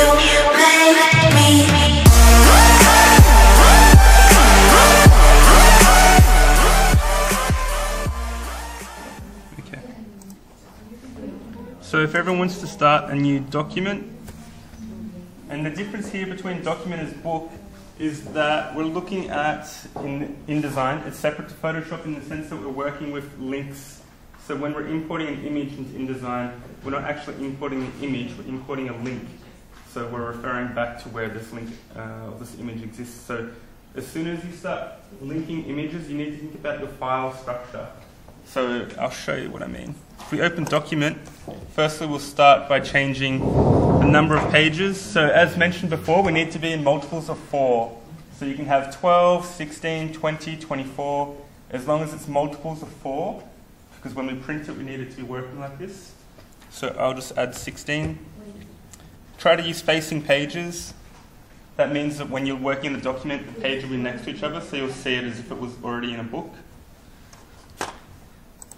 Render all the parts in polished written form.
make me. Okay. So if everyone wants to start a new document, and the difference here between document and book is that we're looking at in InDesign, it's separate to Photoshop in the sense that we're working with links. So when we're importing an image into InDesign, we're not actually importing an image, we're importing a link. So we're referring back to where this link, this image exists. So as soon as you start linking images, you need to think about your file structure. So I'll show you what I mean. If we open document, firstly we'll start by changing the number of pages. So as mentioned before, we need to be in multiples of 4. So you can have 12, 16, 20, 24, as long as it's multiples of 4, because when we print it, we need it to be working like this. So I'll just add 16. Try to use spacing pages. That means that when you're working in the document, the page will be next to each other, so you'll see it as if it was already in a book.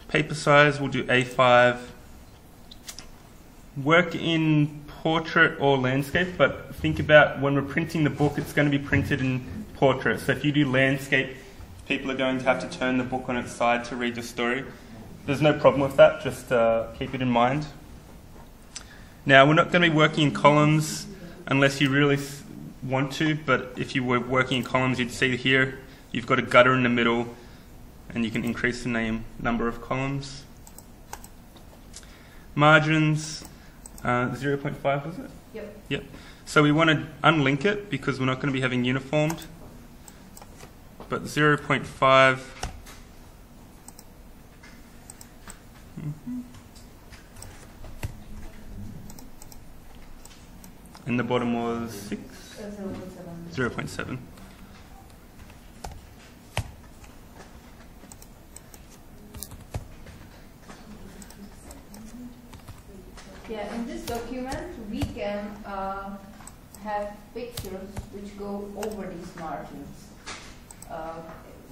Paper size, we'll do A5. Work in portrait or landscape, but think about when we're printing the book, it's going to be printed in portrait. So if you do landscape, people are going to have to turn the book on its side to read the story. There's no problem with that, just keep it in mind. Now, we're not going to be working in columns unless you really want to, but if you were working in columns, you'd see here, you've got a gutter in the middle, and you can increase the number of columns. Margins, 0.5 was it? Yep. Yep. So we want to unlink it because we're not going to be having uniformed. But 0.5. And the bottom was 6? 0.7. Yeah, in this document we can have pictures which go over these margins.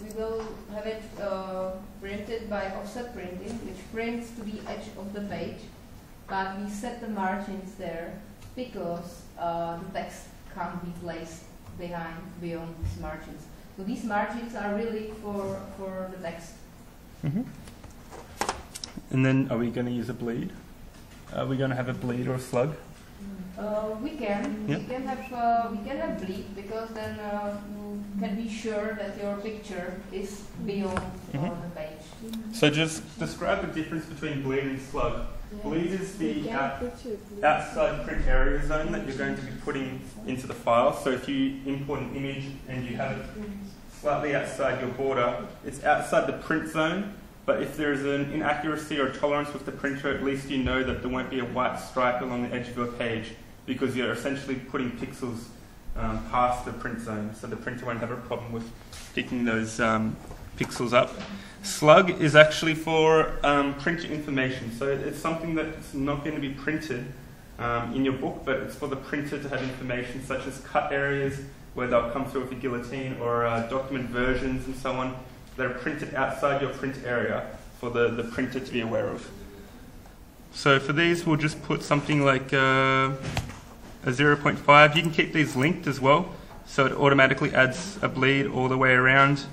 We will have it printed by offset printing, which prints to the edge of the page, but we set the margins there because the text can't be placed beyond these margins. So these margins are really for the text. Mm-hmm. And then are we going to use a bleed? Are we going to have a bleed or a slug? We can. Yep. We can have bleed because then you can be sure that your picture is beyond the page. So just describe the difference between bleed and slug. Bleed is the outside print area zone that you're going to be putting into the file. So if you import an image and you have it slightly outside your border, it's outside the print zone. But if there is an inaccuracy or tolerance with the printer, at least you know that there won't be a white stripe along the edge of your page because you're essentially putting pixels past the print zone. So the printer won't have a problem with picking those pixels up. Slug is actually for printer information. So it's something that's not going to be printed in your book, but it's for the printer to have information such as cut areas where they'll come through with a guillotine or document versions and so on that are printed outside your print area for the printer to be aware of. So for these, we'll just put something like a 0.5. You can keep these linked as well, so it automatically adds a bleed all the way around.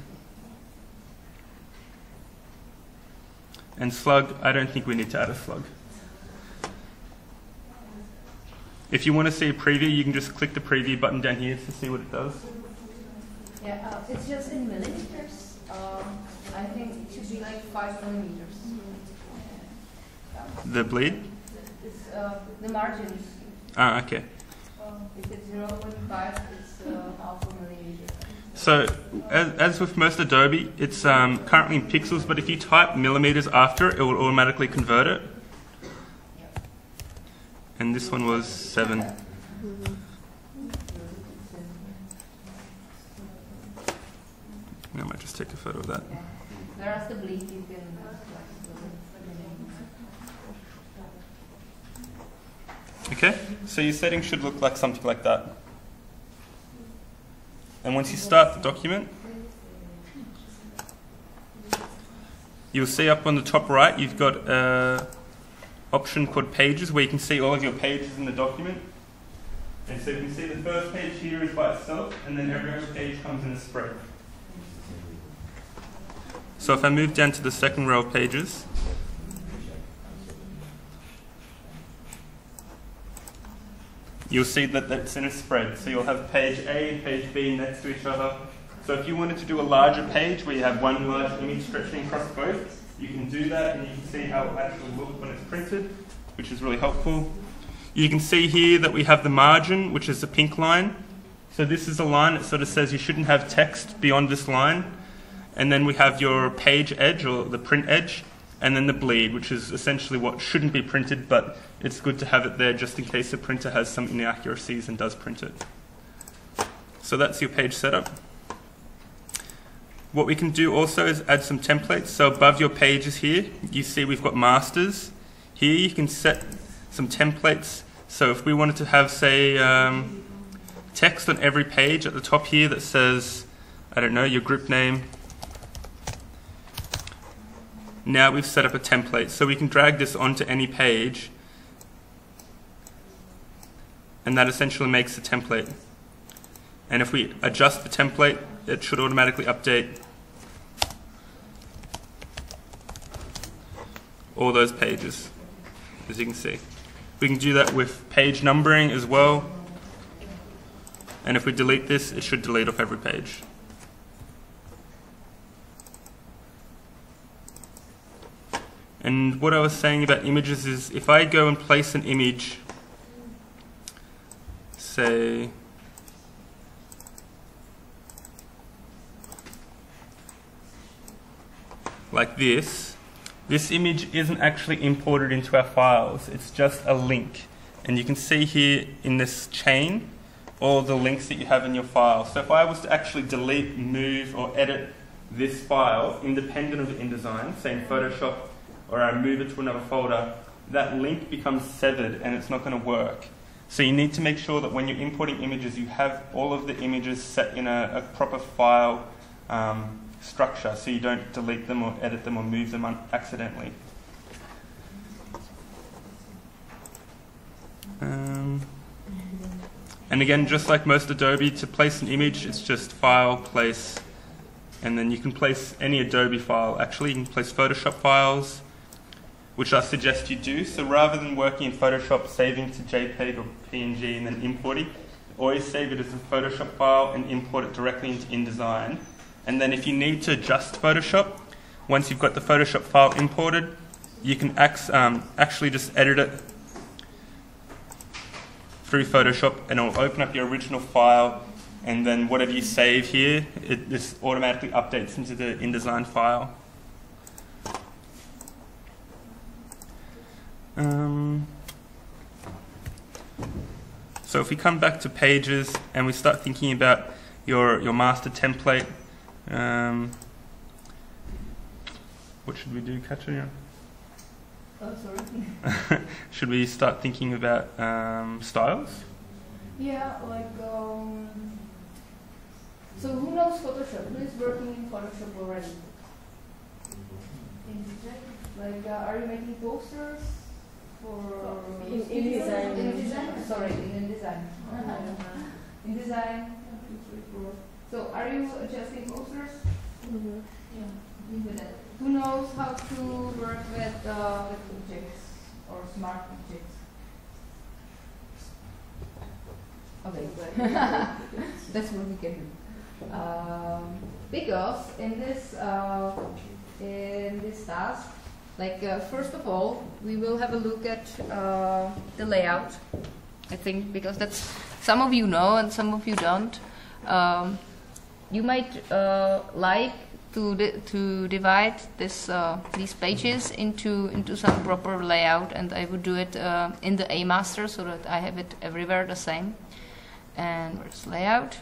And slug, I don't think we need to add a slug. If you want to see a preview, you can just click the preview button down here to see what it does. Yeah, it's just in millimeters. I think it should be like 5 millimeters. The bleed? It's, the margins. Ah, okay. If it's 0.5, it's half a millimeter. So, as with most Adobe, it's currently in pixels, but if you type millimeters after, it will automatically convert it. And this one was 7. I might just take a photo of that. Whereas the bleed, you can... Okay, so your settings should look like something like that. And once you start the document, you'll see up on the top right, you've got an option called Pages, where you can see all of your pages in the document. And so you can see the first page here is by itself, and then every other page comes in a spread. So if I move down to the second row of pages, you'll see that that's in a spread. So you'll have page A and page B next to each other. So if you wanted to do a larger page where you have one large image stretching across both, you can do that, and you can see how it will actually look when it's printed, which is really helpful. You can see here that we have the margin, which is the pink line. So this is a line that sort of says you shouldn't have text beyond this line. And then we have your page edge, or the print edge, and then the bleed, which is essentially what shouldn't be printed, but it's good to have it there just in case the printer has some inaccuracies and does print it. So that's your page setup. What we can do also is add some templates. So above your pages here, you see we've got masters. Here you can set some templates. So if we wanted to have, say, text on every page at the top here that says, I don't know, your group name. Now we've set up a template. So we can drag this onto any page, and that essentially makes a template. And if we adjust the template, it should automatically update all those pages, as you can see. We can do that with page numbering as well. And if we delete this, it should delete off every page. And what I was saying about images is if I go and place an image, say, like this image isn't actually imported into our files, it's just a link. And you can see here in this chain all the links that you have in your file. So if I was to actually delete, move, or edit this file independent of the InDesign, say in Photoshop, or I move it to another folder, that link becomes severed and it's not going to work. So you need to make sure that when you're importing images, you have all of the images set in a proper file structure, so you don't delete them or edit them or move them accidentally. And again, just like most Adobe, to place an image, it's just File, Place, and then you can place any Adobe file. Actually, you can place Photoshop files, which I suggest you do. So rather than working in Photoshop, saving to JPEG or PNG and then importing, always save it as a Photoshop file and import it directly into InDesign. And then if you need to adjust Photoshop, once you've got the Photoshop file imported, you can actually just edit it through Photoshop, and it'll open up your original file, and then whatever you save here, this automatically updates into the InDesign file. So if we come back to pages and we start thinking about your master template, what should we do, Katrina? Oh, sorry. Should we start thinking about styles? Yeah, like, so who knows Photoshop? Who is working in Photoshop already? Like, are you making posters for InDesign? InDesign? Sorry, in InDesign. InDesign. So, are you adjusting posters? Mm-hmm. Yeah. Who knows how to work with objects or smart objects? Okay, that's what we can do. Because in this task, like first of all, we will have a look at the layout. I think because that's some of you know and some of you don't. You might like to divide these pages into some proper layout, and I would do it in the A master so that I have it everywhere the same. And where's layout?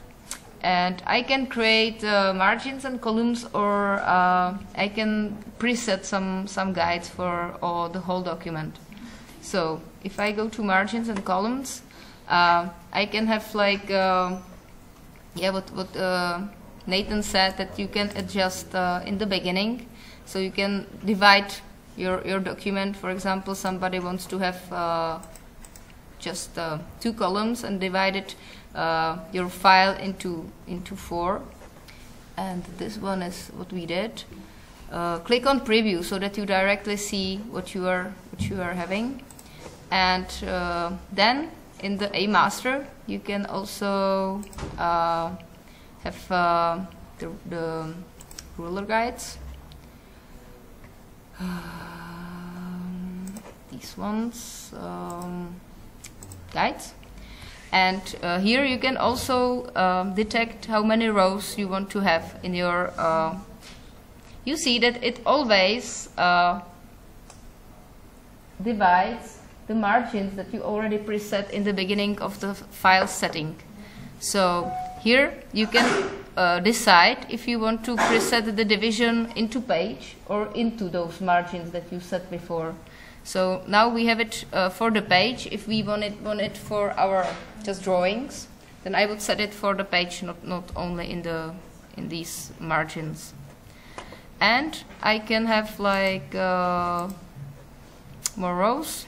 And I can create margins and columns, or I can preset some guides for the whole document. So if I go to margins and columns, I can have like what Nathan said, that you can adjust in the beginning, so you can divide your document. For example, somebody wants to have just 2 columns and divided your file into 4. And this one is what we did. Click on preview so that you directly see what you are having. And then in the A master you can also have the ruler guides. These ones, guides. And here you can also detect how many rows you want to have in your. You see that it always divides the margins that you already preset in the beginning of the file setting. So here you can decide if you want to preset the division into page or into those margins that you set before. So now we have it for the page. If we want it for our just drawings, then I would set it for the page, not only in these margins. And I can have like more rows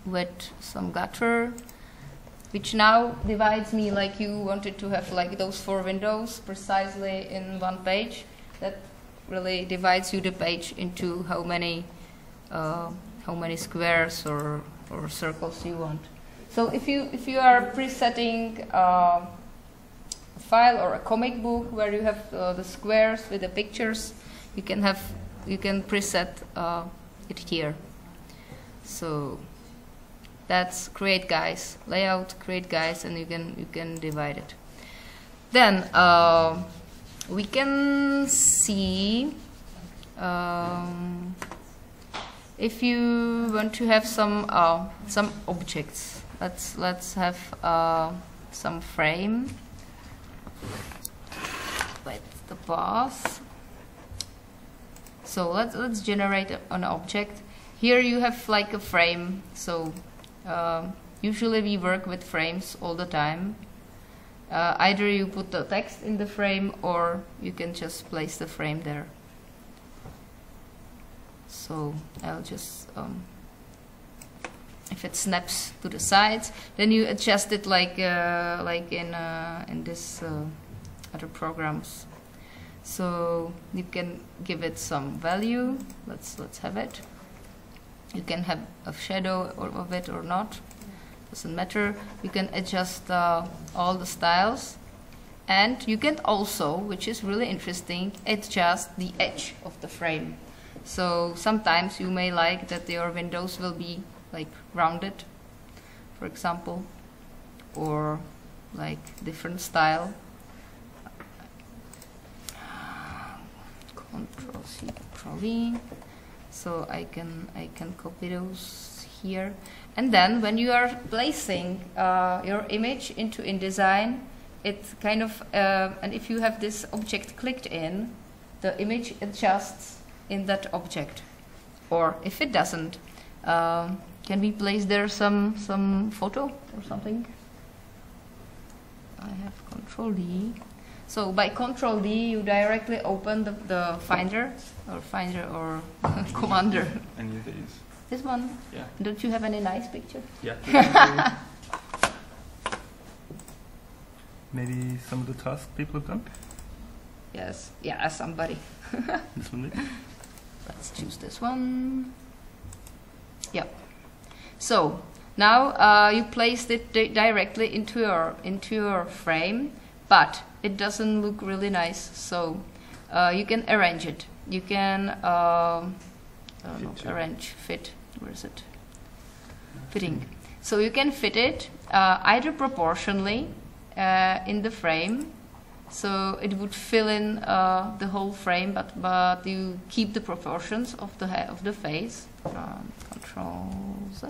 with some gutter, which now divides me like you wanted to have like those 4 windows precisely in one page. That really divides you the page into how many squares or circles you want. So if you are presetting a file or a comic book where you have the squares with the pictures, you can preset it here. So that's create guys, layout, create guys, and you can divide it. Then we can see if you want to have some objects. Let's have some frame with the boss. So let's generate an object. Here you have like a frame. So usually we work with frames all the time. Either you put the text in the frame or you can just place the frame there. So I'll just if it snaps to the sides, then you adjust it like in this other programs. So you can give it some value. Let's have it. You can have a shadow of it or not. Doesn't matter. You can adjust all the styles, and you can also, which is really interesting, adjust the edge of the frame. So sometimes you may like that your windows will be like rounded, for example, or like different style. Control C, Control V. So I can copy those here, and then when you are placing your image into InDesign, it kind of and if you have this object clicked in, the image adjusts in that object. Or if it doesn't, can we place there some photo or something? I have Control D. So by Control D, you directly open the Finder or Commander. Any of these? This one? Yeah. Don't you have any nice picture? Yeah. Maybe some of the tasks people have done? Yes. Yeah, somebody. This one maybe? Let's choose this one. Yep. So now you placed it directly into your frame, but it doesn't look really nice. So you can arrange it. You can fit. Where is it? Fitting. So you can fit it either proportionally in the frame. So it would fill in the whole frame, but you keep the proportions of the face. Control Z.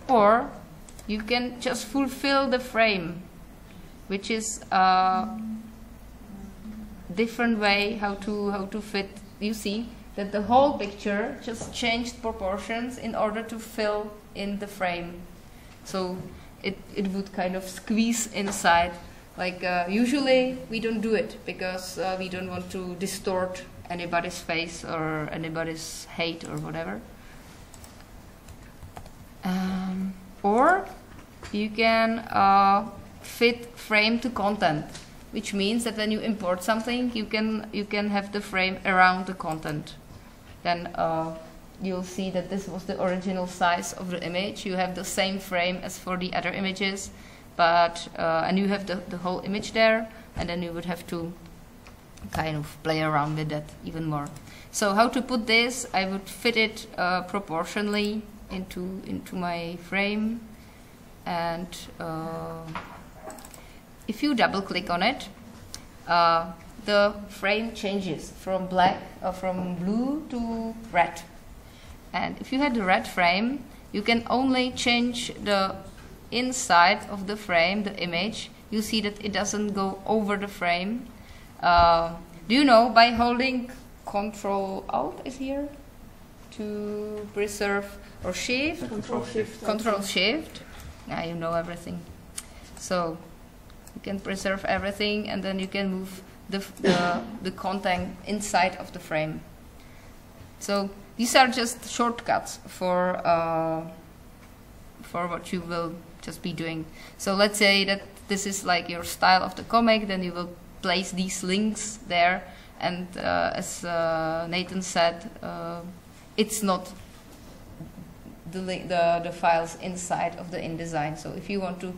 Or you can just fulfill the frame, which is a different way how to fit. You see that the whole picture just changed proportions in order to fill in the frame. So it would kind of squeeze inside. Like usually we don't do it because we don't want to distort anybody's face or anybody's hate or whatever. Or you can fit frame to content, which means that when you import something, you can have the frame around the content. Then you'll see that this was the original size of the image. You have the same frame as for the other images, but and you have the whole image there, and then you would have to kind of play around with that even more. So how to put this? I would fit it proportionally into my frame, and if you double click on it, the frame changes from from blue to red. And if you had the red frame, you can only change the inside of the frame, the image. You see that it doesn't go over the frame. Do you know, by holding Control Alt is here to preserve, or Shift? Control Shift. Now you know everything. So you can preserve everything, and then you can move the content inside of the frame. So these are just shortcuts for what you will just be doing. So let's say that this is like your style of the comic, then you will place these links there, and as Nathan said, it's not the files inside of the InDesign. So if you want to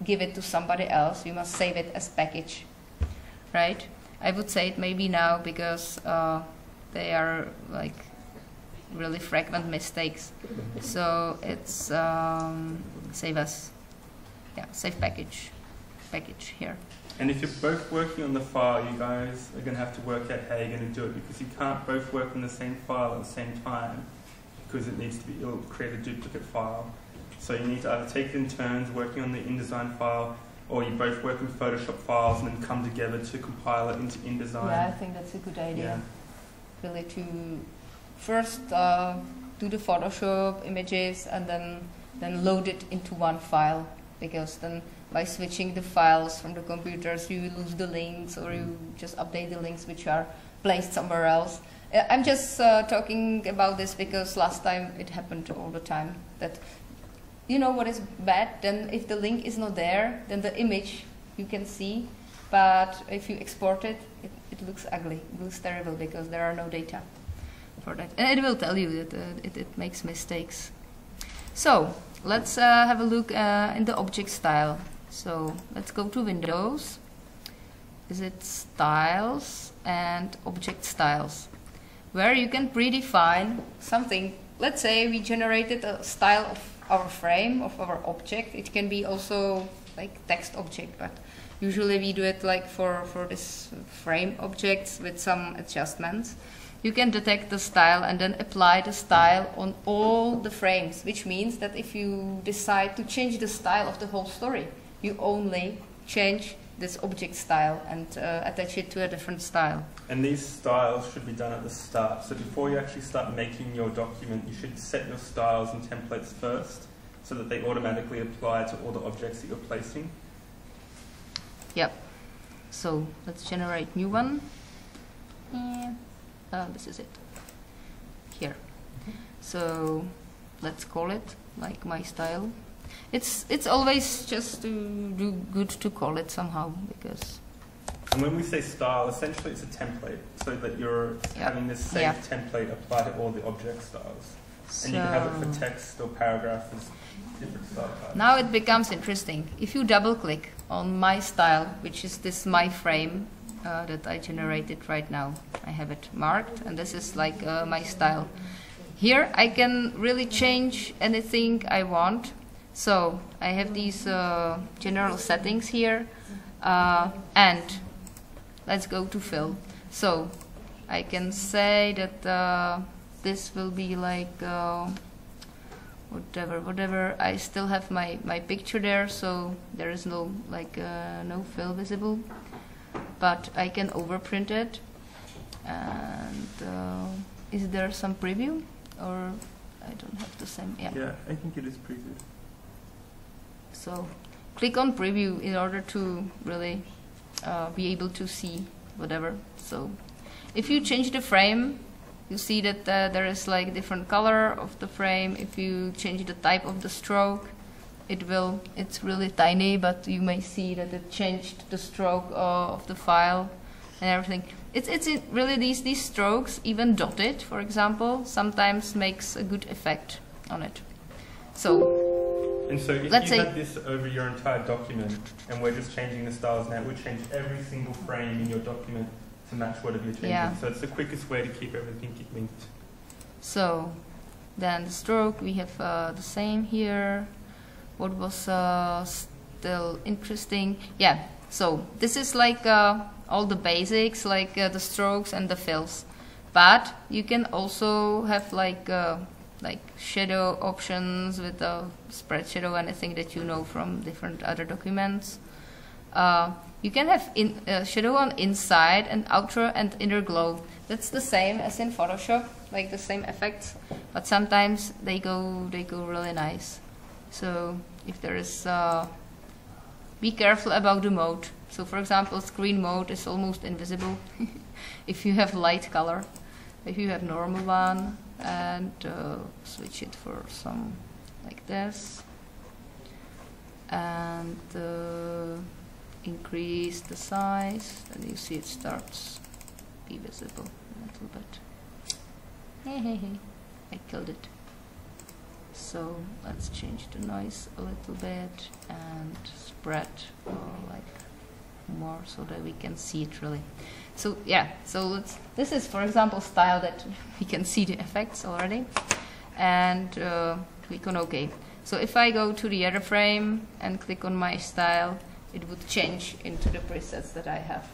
give it to somebody else, you must save it as package, right? I would say it maybe now, because they are like really frequent mistakes. So it's save as, yeah, save package here. And if you're both working on the file, you guys are going to have to work out how you're going to do it, because you can't both work on the same file at the same time, because it'll create a duplicate file. So you need to either take it in turns working on the InDesign file, or you both work in Photoshop files and then come together to compile it into InDesign. Yeah, I think that's a good idea. Yeah. Really, to first do the Photoshop images and then load it into one file, because then by switching the files from the computers, you lose the links, or you just update the links which are placed somewhere else. I'm just talking about this because last time it happened all the time, that you know what is bad? Then if the link is not there, then the image you can see, but if you export it, it looks ugly. It looks terrible because there are no data for that. And it will tell you that it makes mistakes. So let's have a look in the object style. So let's go to Windows, visit Styles and Object Styles, where you can predefine something. Let's say we generated a style of our frame, of our object. It can be also like text object, but usually we do it like for this frame objects with some adjustments. You can detect the style and then apply the style on all the frames, which means that if you decide to change the style of the whole story, you only change this object style and attach it to a different style. And these styles should be done at the start. So before you actually start making your document, you should set your styles and templates first, so that they automatically apply to all the objects that you're placing. Yep. So let's generate new one. This is it. Here. So let's call it like my style. It's always just good to call it somehow, because. And when we say style, essentially it's a template, so that you're having this same template apply to all the object styles. So and you can have it for text or paragraph as different style types. Now it becomes interesting. If you double click on my style, which is this my frame that I generated right now, I have it marked, and this is like my style. Here I can really change anything I want. So I have these general settings here, and let's go to fill. So I can say that this will be like whatever. I still have my picture there, so there is no no fill visible, but I can overprint it. And is there some preview, or I don't have the same? Yeah, I think it is previewed. So click on preview in order to really be able to see whatever. So if you change the frame, you see that there is like different color of the frame. If you change the type of the stroke, it's really tiny, but you may see that it changed the stroke of the file and everything. It's really these strokes, even dotted, for example, sometimes makes a good effect on it. So, and so if you had this over your entire document, and we're just changing the styles now, it would change every single frame in your document to match whatever you're changing. Yeah. So it's the quickest way to keep everything linked. So, then the stroke, we have the same here. What was still interesting? Yeah, so this is like all the basics, like the strokes and the fills. But you can also have like shadow options with the spread shadow, anything that you know from different other documents. You can have shadow on inside and outer and inner glow. That's the same as in Photoshop, like the same effects, but sometimes they go really nice. So if there is, be careful about the mode. So for example, screen mode is almost invisible if you have light color. If you have normal one, and switch it for some like this, and increase the size, and you see it starts be visible a little bit. Hey, I killed it. So let's change the noise a little bit and spread like more so that we can see it really. So yeah, so this is for example style that we can see the effects already, and click on OK. So if I go to the other frame and click on my style, it would change into the presets that I have.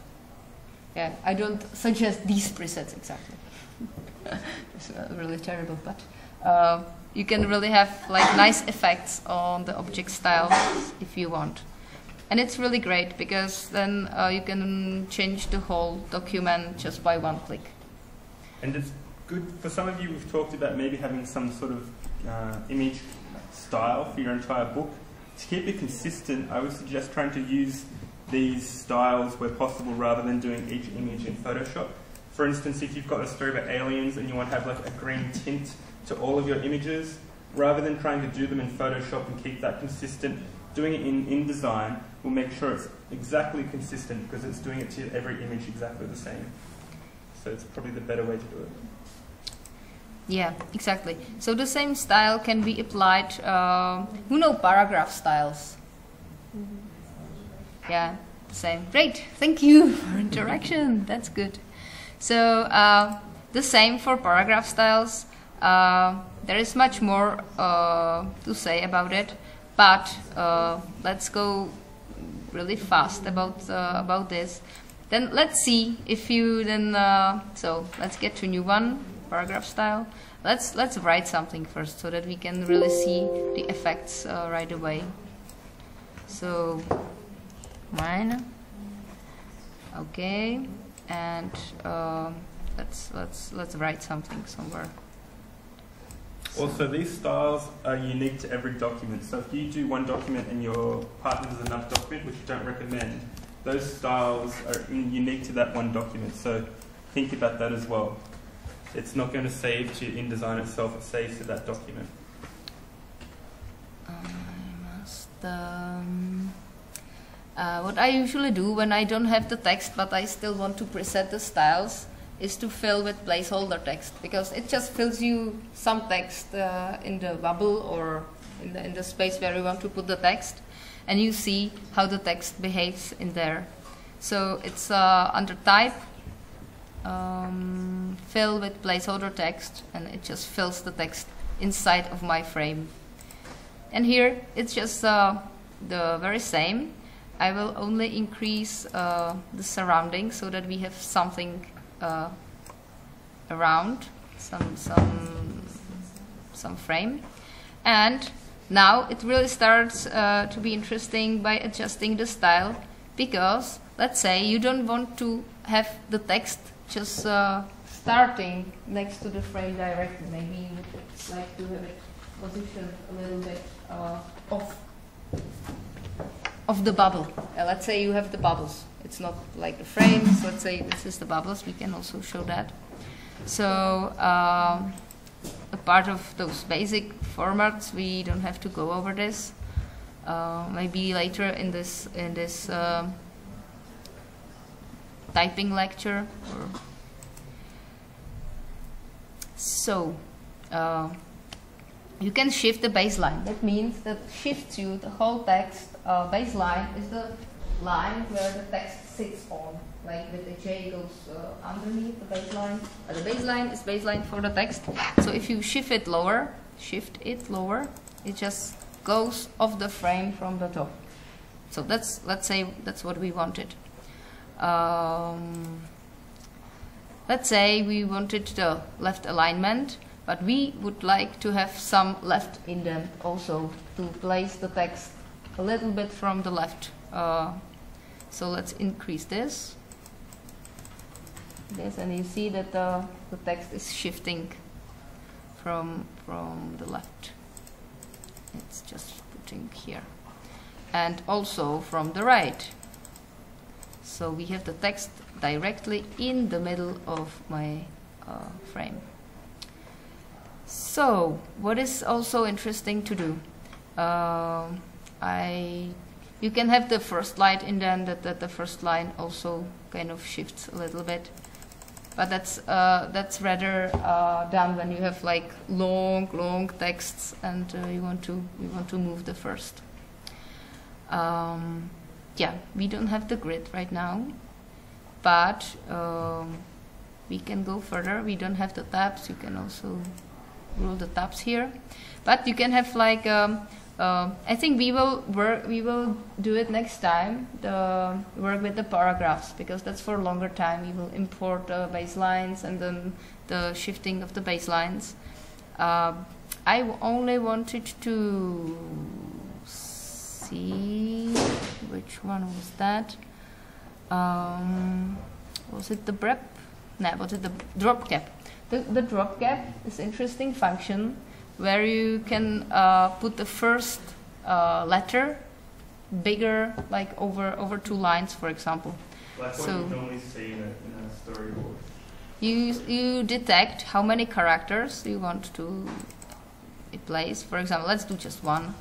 Yeah, I don't suggest these presets exactly. It's really terrible, but you can really have like nice effects on the object styles if you want. And it's really great because then you can change the whole document just by one click. And it's good for some of you. We've talked about maybe having some sort of image style for your entire book. To keep it consistent, I would suggest trying to use these styles where possible rather than doing each image in Photoshop. For instance, if you've got a story about aliens and you want to have like a green tint to all of your images, rather than trying to do them in Photoshop and keep that consistent, doing it in InDesign will make sure it's exactly consistent because it's doing it to every image exactly the same. So it's probably the better way to do it. Yeah, exactly. So the same style can be applied, who know paragraph styles? Yeah, same. Great, thank you for interaction, that's good. So the same for paragraph styles. There is much more to say about it, but let's go really fast about this. Then let's see if you then. So let's get to new one, paragraph style. Let's write something first so that we can really see the effects right away. So mine. Okay, and let's write something somewhere. Also, these styles are unique to every document. So if you do one document and your partner does another document, which you don't recommend, those styles are unique to that one document. So think about that as well. It's not going to save to InDesign itself, it saves to that document. I must... what I usually do when I don't have the text but I still want to preset the styles is to fill with placeholder text, because it just fills you some text in the bubble or in the space where you want to put the text, and you see how the text behaves in there. So it's under type, fill with placeholder text, and it just fills the text inside of my frame. And here it's just the very same. I will only increase the surrounding so that we have something around some frame. And now it really starts to be interesting by adjusting the style, because let's say you don't want to have the text just starting next to the frame directly. Maybe you would like to have it positioned a little bit off of the bubble. Let's say you have the bubbles. It's not like the frames. Let's say this is the bubbles. We can also show that. So a part of those basic formats, we don't have to go over this. Maybe later in this typing lecture. So you can shift the baseline. That means that shifts you the whole text. Baseline is the line where the text sits on. Like with the J goes underneath the baseline. The baseline is baseline for the text. So if you shift it lower, it just goes off the frame from the top. So let's say that's what we wanted. Let's say we wanted the left alignment, but we would like to have some left indent also to place the text a little bit from the left. So let's increase this. Yes, and you see that the text is shifting from the left. It's just putting here. And also from the right. So we have the text directly in the middle of my frame. So what is also interesting to do? You can have the first line indent that the first line also kind of shifts a little bit. But that's rather done when you have like long texts and you want to move the first. Yeah, we don't have the grid right now, but we can go further. We don't have the tabs. You can also rule the tabs here, but you can have like I think we will do it next time. Work with the paragraphs, because that's for a longer time. We will import the baselines and then the shifting of the baselines. I only wanted to see which one was that. Was it the brep? No, was it the drop cap? The drop cap is an interesting function where you can put the first letter bigger, like over 2 lines, for example. Like what you normally see in a storyboard. You detect how many characters you want to place. For example, let's do just 1.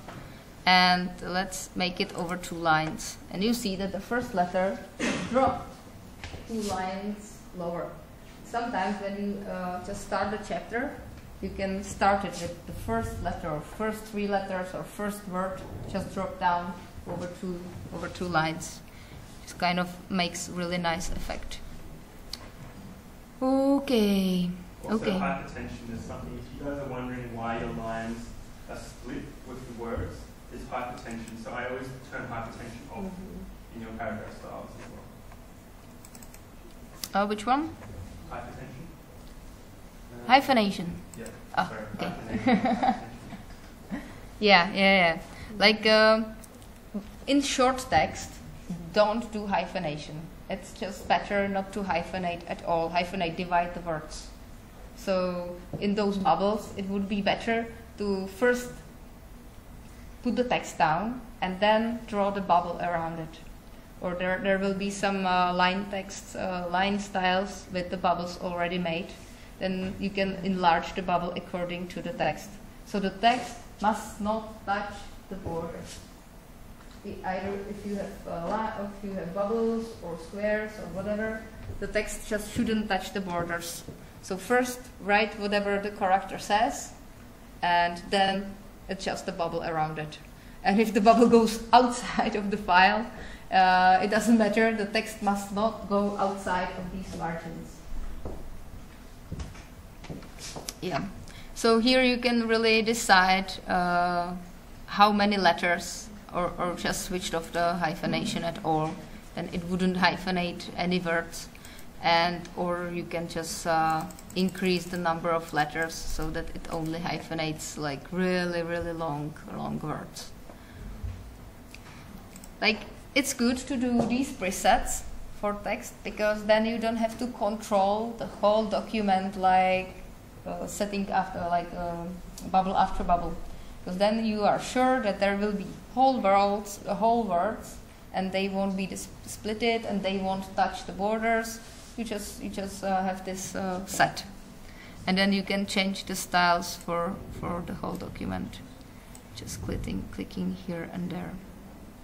And let's make it over 2 lines. And you see that the first letter dropped 2 lines lower. Sometimes when you just start the chapter, you can start it with the first letter or first 3 letters or first word just drop down over 2 lines. This kind of makes really nice effect. Okay. Also, okay. hypertension is something. If you guys are wondering why your lines are split with the words, it's hypertension. So I always turn hypertension off in your paragraph styles as well. Which one? Hypertension. Hyphenation. Yeah. Oh, sorry. okay. Yeah. Like in short text, don't do hyphenation. It's just better not to hyphenate at all. Hyphenate, divide the words. So in those bubbles, it would be better to first put the text down and then draw the bubble around it. Or there will be some line text, line styles with the bubbles already made. Then you can enlarge the bubble according to the text. So the text must not touch the borders. Either if you have bubbles or squares or whatever, the text just shouldn't touch the borders. So first write whatever the character says, and then adjust the bubble around it. And if the bubble goes outside of the file, it doesn't matter. The text must not go outside of these margins. Yeah. So here you can really decide how many letters, or just switched off the hyphenation at all, and it wouldn't hyphenate any words. Or you can just increase the number of letters so that it only hyphenates like really long words. Like, it's good to do these presets for text, because then you don't have to control the whole document, like setting after like bubble after bubble, because then you are sure that there will be whole words, and they won't be splitted and they won't touch the borders. You just have this set. And then you can change the styles for the whole document. Just clicking here and there.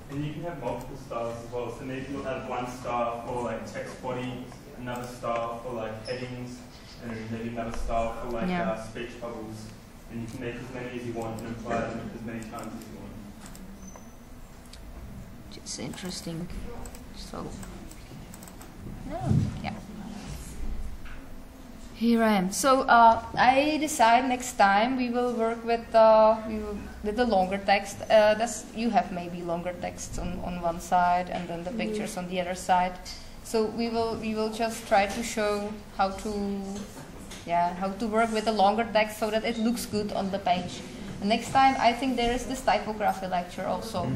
And you can have multiple styles as well. So maybe you'll have one style for like text body, another style for like headings, and maybe another style for like speech bubbles. And you can make as many as you want and apply them as many times as you want. It's interesting. So, yeah. Here I am. So I decide next time we will work with the longer text. You have maybe longer text on one side and then the pictures on the other side. So we will just try to show how to work with the longer text so that it looks good on the page. And next time I think there is this typography lecture also.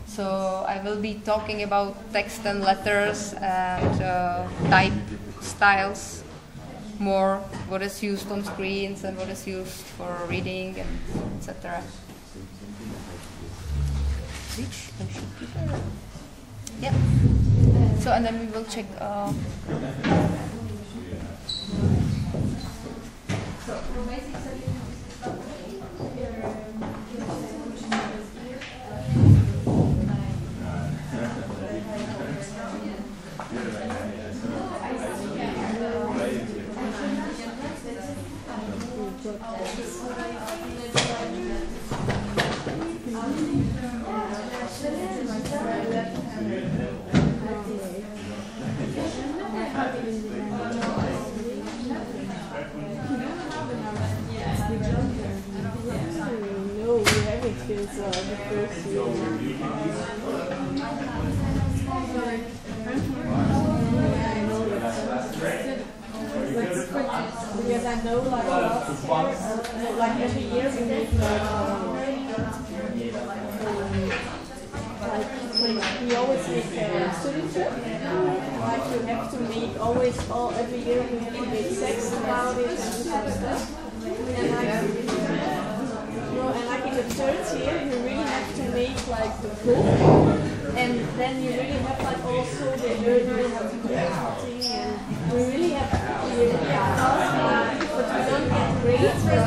So I will be talking about text and letters and type styles. More what is used on screens and what is used for reading and etc. Which I should be there. Yeah. So and then we will check. Because I know like every year we make we always make student trip. Like you have to make every year we make sex about it and some stuff. And like in the third year you really have to make like the book, and then you really have like also the year you have to do everything, and we really have but you don't get grades, but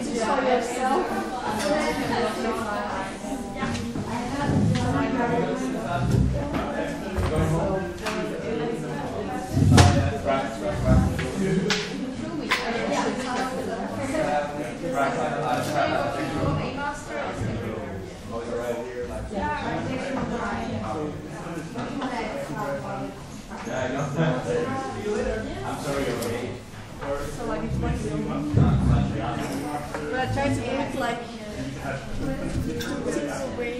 just for yourself. I'm sorry, okay. So like it's one but I try to do it like things away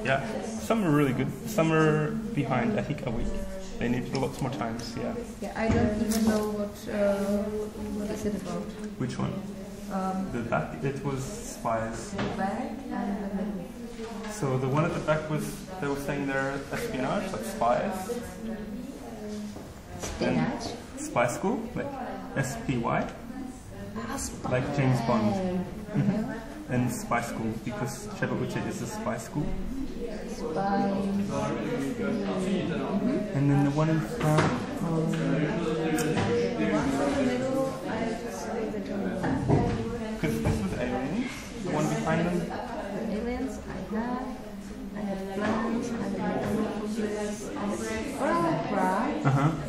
Yeah, some are really good. Some are behind, I think, a week. They need lots more times, yeah. Yeah, I don't even know what is it about. Which one? The back, it was spies. The back and the middle. So the one at the back was, they were saying they're espionage, like spies. Spinach. Spy school, like SPY, like James Bond. And spy school, because Chebauche is a spy school. Spy. And then the one in front. The one in the middle, I just say the Because this was aliens, the one behind them. aliens, I have plans, I have oral craft.